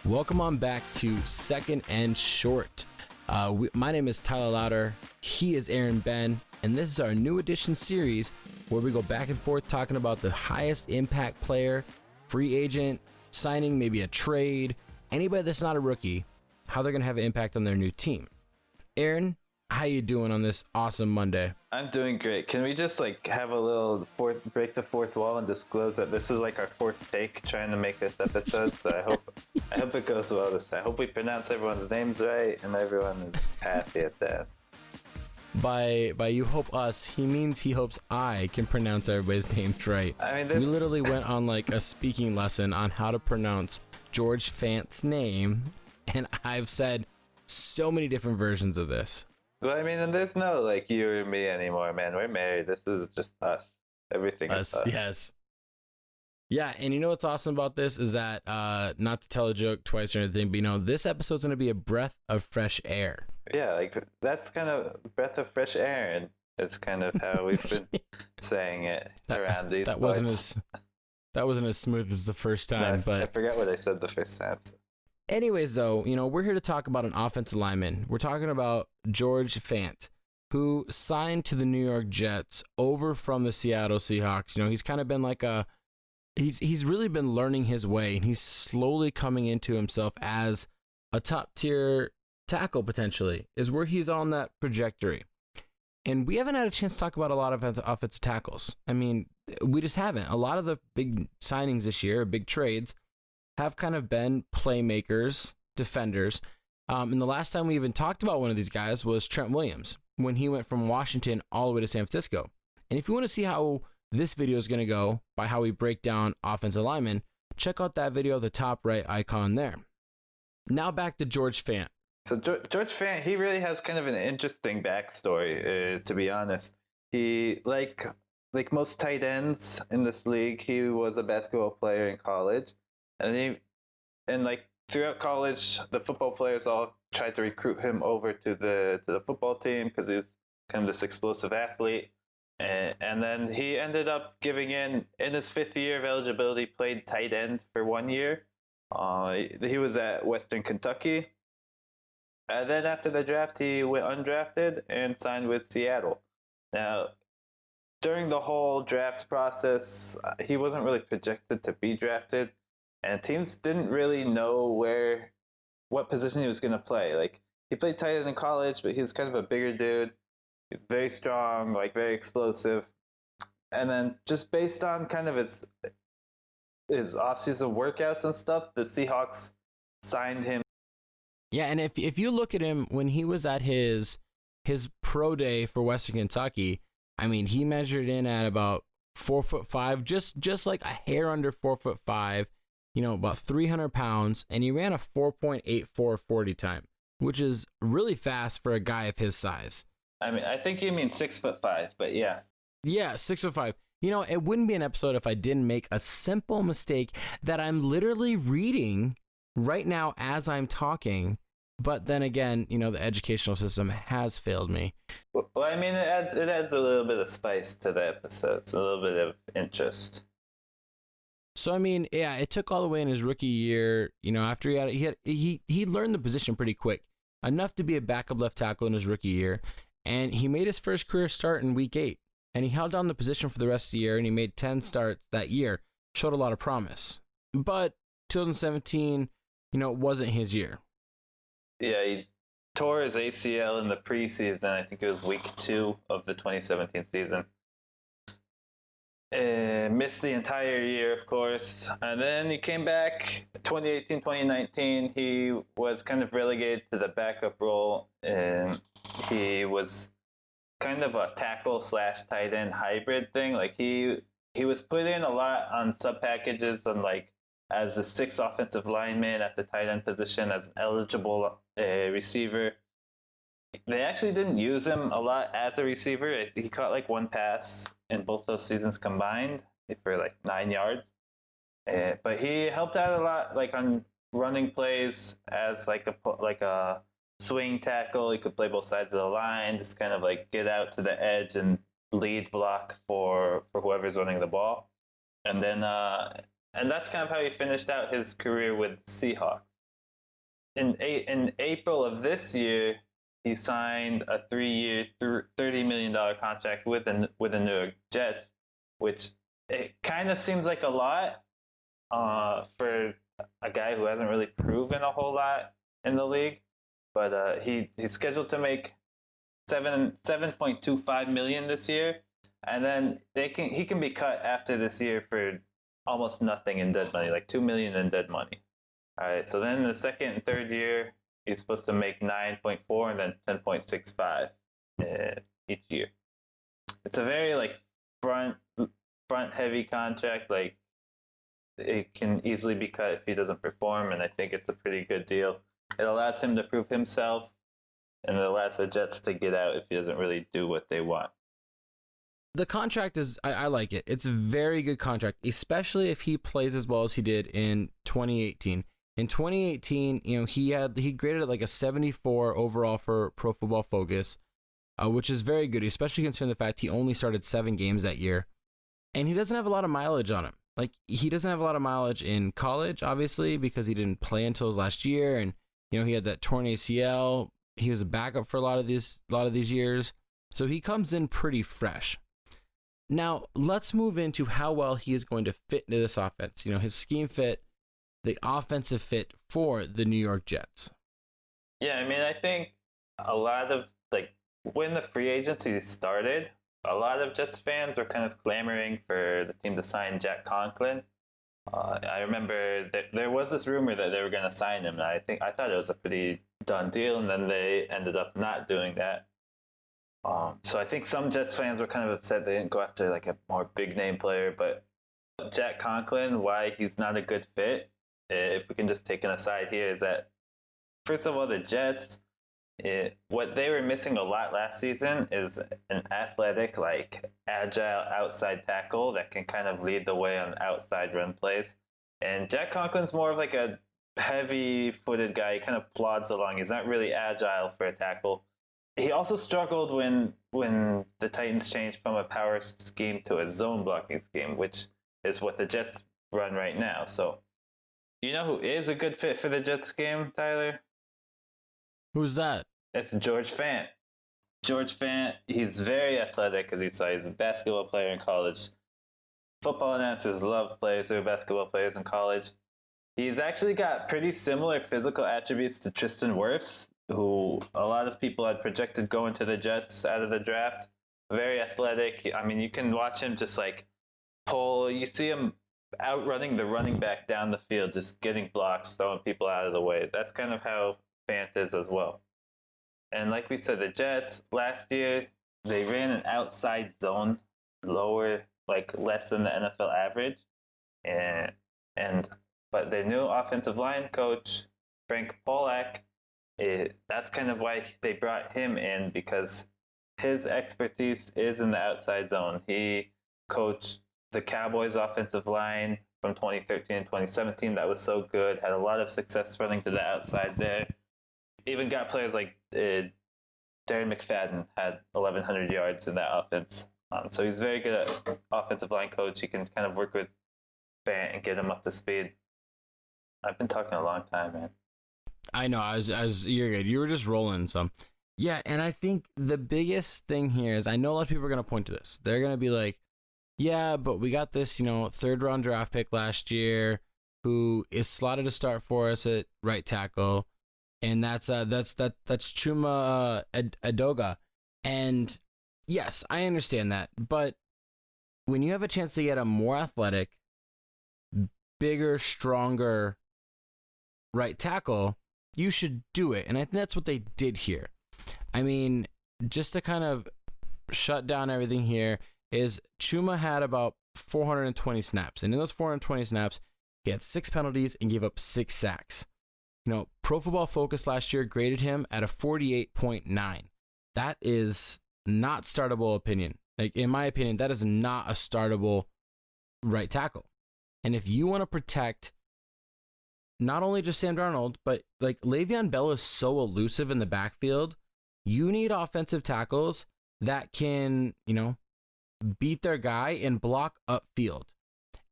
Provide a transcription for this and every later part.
Welcome on back to Second and Short. My name is Tyler Lauder. He is Aaron Ben, and this is our new edition series where we go back and forth talking about the highest impact player, free agent, signing, maybe a trade, anybody that's not a rookie, how they're going to have an impact on their new team. Aaron, how you doing on this awesome Monday? I'm doing great. Can we just have a little break the fourth wall and disclose that this is our fourth take trying to make this episode? So I hope it goes well this time. I hope we pronounce everyone's names right and everyone is happy at that. By you hope us, he means he hopes I can pronounce everybody's names right. I mean, we literally went on a speaking lesson on how to pronounce George Fant's name, and I've said so many different versions of this. Well, I mean, and there's no you or me anymore, man. We're married. This is just us. Everything is us. Yes. Yeah, and you know what's awesome about this is that, not to tell a joke twice or anything, but this episode's going to be a breath of fresh air. Yeah, that's kind of breath of fresh air, and it's kind of how we've been saying it around these parts. That wasn't as smooth as the first time, but I forgot what I said the first time. So. Anyways, though, we're here to talk about an offensive lineman. We're talking about George Fant, who signed to the New York Jets over from the Seattle Seahawks. He's kind of been he's really been learning his way, and he's slowly coming into himself as a top-tier tackle, potentially, is where he's on that trajectory. And we haven't had a chance to talk about a lot of offensive tackles. I mean, we just haven't. A lot of the big signings this year, big trades, have kind of been playmakers, defenders. And the last time we even talked about one of these guys was Trent Williams, when he went from Washington all the way to San Francisco. And if you want to see how this video is going to go by how we break down offensive linemen, check out that video at the top right icon there. Now back to George Fant. So George Fant, he really has kind of an interesting backstory, to be honest. He, like most tight ends in this league, he was a basketball player in college. And throughout college, the football players all tried to recruit him over to the football team because he's kind of this explosive athlete. And then he ended up giving in his fifth year of eligibility, played tight end for 1 year. He was at Western Kentucky. And then after the draft, he went undrafted and signed with Seattle. Now, during the whole draft process, he wasn't really projected to be drafted. And teams didn't really know what position he was going to play. He played tight end in college, but he's kind of a bigger dude. He's very strong, very explosive. And then just based on kind of his offseason workouts and stuff, the Seahawks signed him. Yeah, and if you look at him when he was at his pro day for Western Kentucky, I mean, he measured in at about 4'5", just like a hair under 4'5". About 300 pounds, and he ran a 4.84 40 time, which is really fast for a guy of his size. I mean, I think you mean 6'5", but yeah. Yeah, 6'5". It wouldn't be an episode if I didn't make a simple mistake that I'm literally reading right now as I'm talking. But then again, the educational system has failed me. Well, I mean, it adds a little bit of spice to the episode. It's a little bit of interest. So I mean, yeah, it took all the way in his rookie year. After he learned the position pretty quick, enough to be a backup left tackle in his rookie year, and he made his first career start in week 8, and he held down the position for the rest of the year, and he made 10 starts that year. Showed a lot of promise, but 2017, wasn't his year. Yeah, he tore his ACL in the preseason. I think it was week 2 of the 2017 season. Missed the entire year, of course. And then he came back 2018, 2019. He was kind of relegated to the backup role. And he was kind of a tackle / tight end hybrid thing. He was put in a lot on sub packages and as a 6th offensive lineman at the tight end position as an eligible receiver. They actually didn't use him a lot as a receiver. He caught one pass in both those seasons combined for 9 yards. But he helped out a lot on running plays as a swing tackle. He could play both sides of the line, just kind of get out to the edge and lead block for whoever's running the ball. And then and that's kind of how he finished out his career with the Seahawks. in April of this year, he signed a 3-year, $30 million contract with the New York Jets, which it kind of seems like a lot for a guy who hasn't really proven a whole lot in the league. But he's scheduled to make 7.25 million this year, and then he can be cut after this year for almost nothing in dead money, like 2 million in dead money. All right, so then the second and third year, he's supposed to make 9.4 and then 10.65 each year. It's a very like front heavy contract. Like it can easily be cut if he doesn't perform, and I think it's a pretty good deal. It allows him to prove himself, and it allows the Jets to get out if he doesn't really do what they want. The contract is, I like it. It's a very good contract, especially if he plays as well as he did in 2018. In 2018, he graded it like a 74 overall for Pro Football Focus, which is very good, especially considering the fact he only started 7 games that year. And he doesn't have a lot of mileage on him. Like, he doesn't have a lot of mileage in college, obviously, because he didn't play until his last year. And, he had that torn ACL. He was a backup for a lot of these years. So he comes in pretty fresh. Now, let's move into how well he is going to fit into this offense. His scheme fit, the offensive fit for the New York Jets. Yeah, I mean, I think a lot of, like, when the free agency started, a lot of Jets fans were kind of clamoring for the team to sign Jack Conklin. I remember that there was this rumor that they were going to sign him, and I thought it was a pretty done deal, and then they ended up not doing that. So I think some Jets fans were kind of upset they didn't go after like a more big name player, but Jack Conklin, why he's not a good fit, if we can just take an aside here, is that first of all, the Jets, what they were missing a lot last season is an athletic, like agile outside tackle that can kind of lead the way on outside run plays. And Jack Conklin's more of like a heavy-footed guy. He kind of plods along. He's not really agile for a tackle. He also struggled when the Titans changed from a power scheme to a zone blocking scheme, which is what the Jets run right now. So, you know who is a good fit for the Jets scheme, Tyler? Who's that? It's George Fant. George Fant, he's very athletic, as you saw. He's a basketball player in college. Football announcers love players who are basketball players in college. He's actually got pretty similar physical attributes to Tristan Wirfs, who a lot of people had projected going to the Jets out of the draft. Very athletic. I mean, you can watch him just like pull. You see him outrunning the running back down the field, just getting blocks, throwing people out of the way. That's kind of how Fant is as well. And like we said, the Jets last year, they ran an outside zone lower, like less than the NFL average. But their new offensive line coach, Frank Polak, that's kind of why they brought him in, because his expertise is in the outside zone. He coached the Cowboys offensive line from 2013 and 2017. That was so good. Had a lot of success running to the outside there. Even got players like Darren McFadden had 1,100 yards in that offense. So he's very good at offensive line coach. He can kind of work with Fant and get him up to speed. I've been talking a long time, man. I know. You're good. You were just rolling some. Yeah, and I think the biggest thing here is, I know a lot of people are going to point to this. They're going to be like, yeah, but we got this, third round draft pick last year who is slotted to start for us at right tackle. And that's Chuma Edoga. And yes, I understand that. But when you have a chance to get a more athletic, bigger, stronger right tackle, you should do it. And I think that's what they did here. I mean, just to kind of shut down everything here, is Chuma had about 420 snaps. And in those 420 snaps, he had 6 penalties and gave up 6 sacks. Pro Football Focus last year graded him at a 48.9. That is not startable opinion. Like, in my opinion, that is not a startable right tackle. And if you want to protect not only just Sam Darnold, but like Le'Veon Bell is so elusive in the backfield, you need offensive tackles that can, beat their guy and block upfield.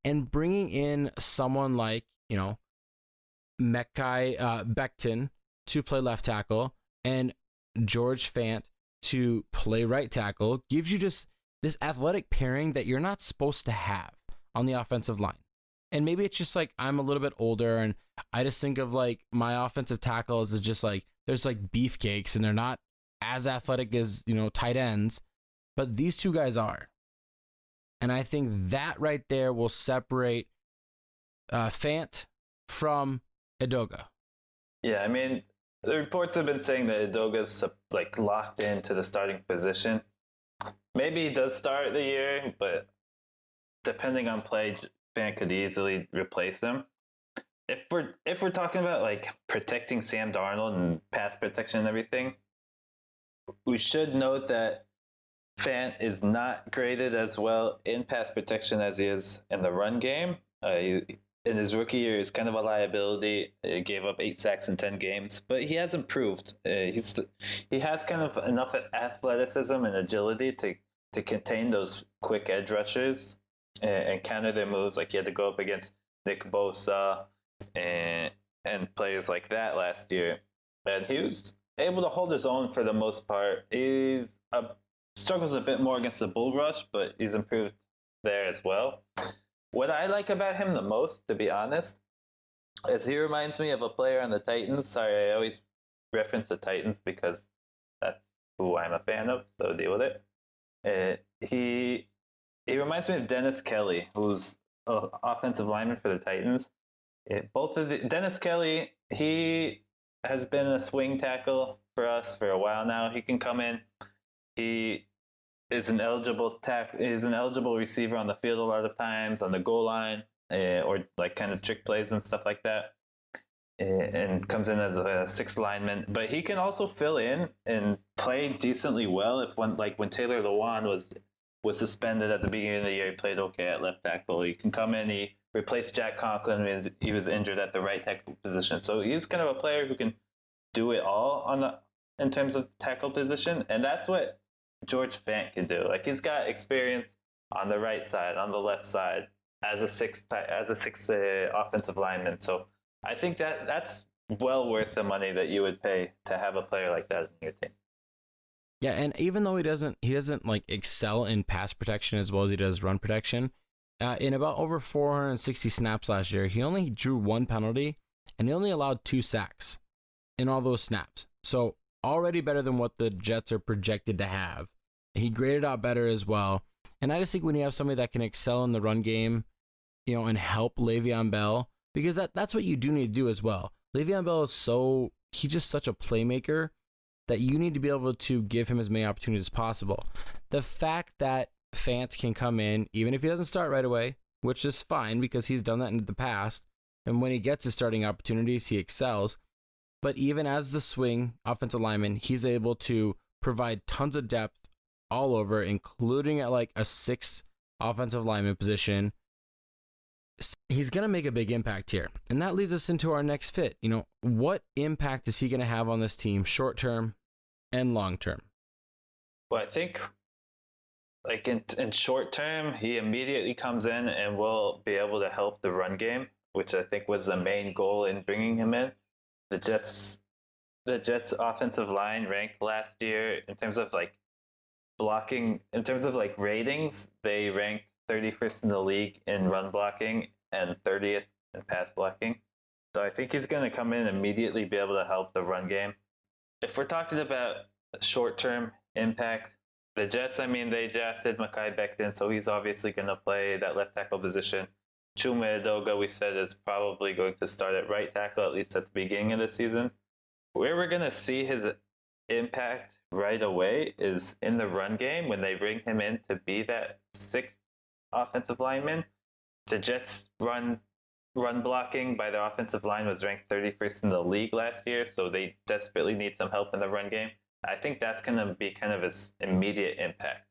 And bringing in someone like, Mekhi Becton, to play left tackle and George Fant to play right tackle gives you just this athletic pairing that you're not supposed to have on the offensive line. And maybe it's just like I'm a little bit older and I just think of like my offensive tackles as just like there's like beefcakes and they're not as athletic as, tight ends, but these two guys are. And I think that right there will separate Fant from Edoga. Yeah, I mean, the reports have been saying that Edoga's like locked into the starting position. Maybe he does start the year, but depending on play, Fant could easily replace him. If we're talking about like protecting Sam Darnold and pass protection and everything, we should note that Fant is not graded as well in pass protection as he is in the run game. In his rookie year, he's kind of a liability. He gave up 8 sacks in 10 games, but he has improved. He has kind of enough athleticism and agility to contain those quick edge rushers and counter their moves. Like he had to go up against Nick Bosa and players like that last year, and he was able to hold his own for the most part. He's struggles a bit more against the bull rush, but he's improved there as well. What I like about him the most, to be honest, is he reminds me of a player on the Titans. Sorry, I always reference the Titans because that's who I'm a fan of, so deal with it. He reminds me of Dennis Kelly, who's an offensive lineman for the Titans. Dennis Kelly, he has been a swing tackle for us for a while now. He can come in. He is an eligible He's an eligible receiver on the field a lot of times on the goal line, or like kind of trick plays and stuff like that, and comes in as a sixth lineman. But he can also fill in and play decently well. When Taylor Lewan was suspended at the beginning of the year, he played okay at left tackle. He can come in. He replaced Jack Conklin when he was injured at the right tackle position. So he's kind of a player who can do it all in terms of tackle position, and that's what George Fant can do. Like he's got experience on the right side, on the left side, as a sixth offensive lineman. So I think that's well worth the money that you would pay to have a player like that in your team. Yeah, and even though he doesn't like excel in pass protection as well as he does run protection, in about over 460 snaps last year, he only drew 1 penalty and he only allowed 2 sacks in all those snaps. So already better than what the Jets are projected to have. He graded out better as well. And I just think when you have somebody that can excel in the run game, and help Le'Veon Bell, because that's what you do need to do as well. Le'Veon Bell he's just such a playmaker that you need to be able to give him as many opportunities as possible. The fact that Fant can come in, even if he doesn't start right away, which is fine because he's done that in the past, and when he gets his starting opportunities, he excels. But even as the swing offensive lineman, he's able to provide tons of depth all over, including at like a 6th offensive lineman position. He's going to make a big impact here. And that leads us into our next fit. What impact is he going to have on this team short term and long term? Well, I think like in short term, he immediately comes in and will be able to help the run game, which I think was the main goal in bringing him in. The Jets offensive line ranked last year in terms of like blocking, in terms of like ratings, they ranked 31st in the league in run blocking and 30th in pass blocking. So I think he's going to come in and immediately be able to help the run game. If we're talking about short-term impact, the Jets, they drafted Mekhi Becton, so he's obviously going to play that left tackle position. Chuma Edoga, we said, is probably going to start at right tackle, at least at the beginning of the season. Where we're going to see his impact right away is in the run game when they bring him in to be that 6th offensive lineman. The Jets' run blocking by their offensive line was ranked 31st in the league last year, so they desperately need some help in the run game. I think that's going to be kind of his immediate impact.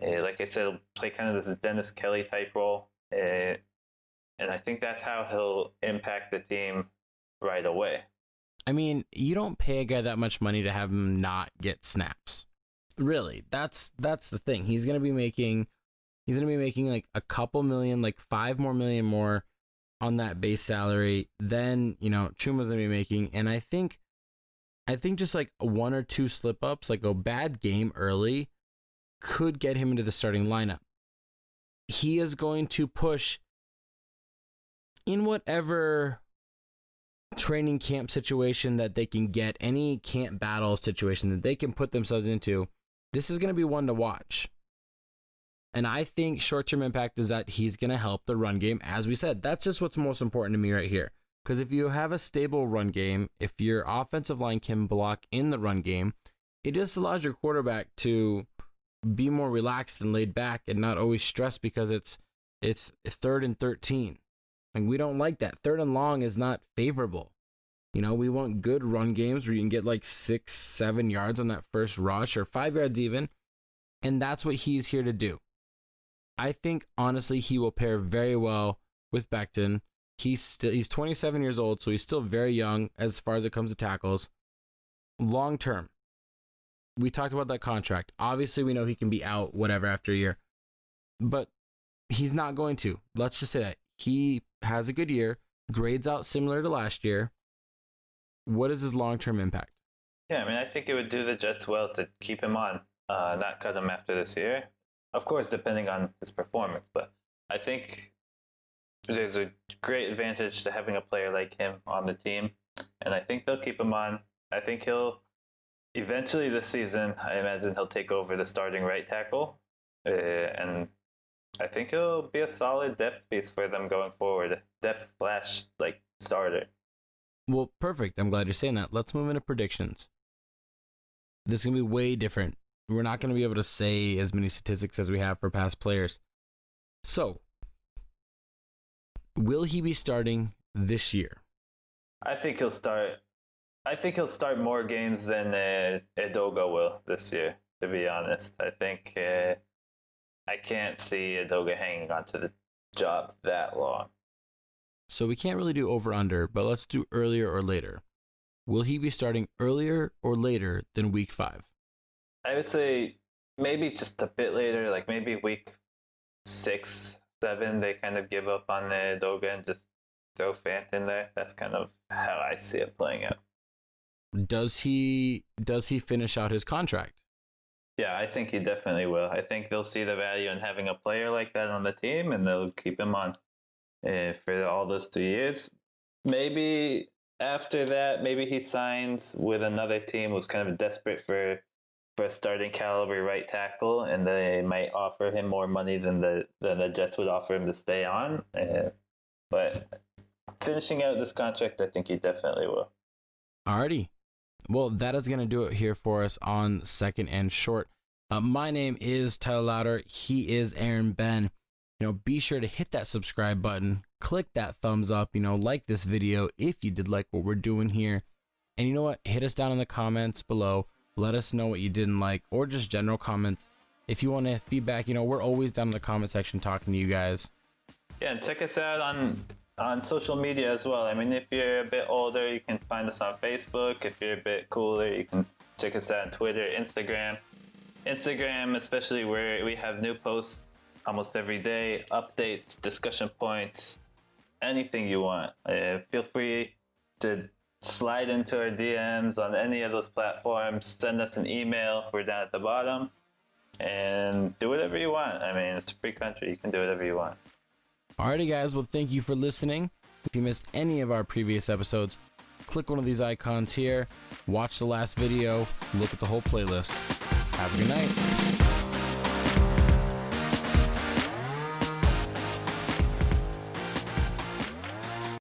Like I said, he'll play kind of this Dennis Kelly type role. And I think that's how he'll impact the team right away. You don't pay a guy that much money to have him not get snaps. Really, that's the thing. He's gonna be making like a couple million, like $5 million more on that base salary than Chuma's gonna be making. And I think I think just like one or two slip ups, like a bad game early, could get him into the starting lineup. He is going to push in whatever training camp situation that they can get, any camp battle situation that they can put themselves into. This is going to be one to watch. And I think short-term impact is that he's going to help the run game. As we said, that's just what's most important to me right here. Because if you have a stable run game, if your offensive line can block in the run game, it just allows your quarterback to be more relaxed and laid back and not always stressed because it's 3rd and 13. And we don't like that. 3rd and long is not favorable. You know, we want good run games where you can get like 6-7 yards on that first rush or 5 yards even. And that's what he's here to do. I think, honestly, he will pair very well with Becton. He's 27 years old, so he's still very young as far as it comes to tackles. Long term, we talked about that contract. Obviously, we know he can be out, whatever, after a year. But he's not going to. Let's just say that. He has a good year, grades out similar to last year. What is his long-term impact? Yeah, I mean, I think it would do the Jets well to keep him on, not cut him after this year. Of course, depending on his performance, but I think there's a great advantage to having a player like him on the team, and I think they'll keep him on. I think he'll eventually this season, I imagine he'll take over the starting right tackle, and I think he'll be a solid depth piece for them going forward. Depth / like starter. Well, perfect. I'm glad you're saying that. Let's move into predictions. This is going to be way different. We're not going to be able to say as many statistics as we have for past players. So, will he be starting this year? I think he'll start. I think he'll start more games than Edoga will this year, to be honest. I think I can't see Edoga hanging on to the job that long. So we can't really do over-under, but let's do earlier or later. Will he be starting earlier or later than week 5? I would say maybe just a bit later, like maybe week 6, 7, they kind of give up on the Edoga and just throw Fant in there. That's kind of how I see it playing out. Does he finish out his contract? Yeah, I think he definitely will. I think they'll see the value in having a player like that on the team, and they'll keep him on for all those 3 years. Maybe after that, maybe he signs with another team who's kind of desperate for a starting caliber right tackle, and they might offer him more money than the Jets would offer him to stay on. But finishing out this contract, I think he definitely will. Alrighty. Well, that is going to do it here for us on Second and Short. My name is Tyler Louder. He is Aaron Ben. Be sure to hit that subscribe button, click that thumbs up, like this video if you did like what we're doing here. And you know what? Hit us down in the comments below. Let us know what you didn't like, or just general comments. If you want to feedback, we're always down in the comment section talking to you guys. Yeah, and check us out on social media as well. I mean, if you're a bit older, you can find us on Facebook. If you're a bit cooler, you can check us out on Twitter, Instagram. Instagram, especially, where we have new posts almost every day, updates, discussion points, anything you want. Feel free to slide into our DMs on any of those platforms. Send us an email. We're down at the bottom. And do whatever you want. I mean, it's a free country. You can do whatever you want. Alrighty, guys. Well, thank you for listening. If you missed any of our previous episodes, click one of these icons here. Watch the last video. Look at the whole playlist. Have a good night.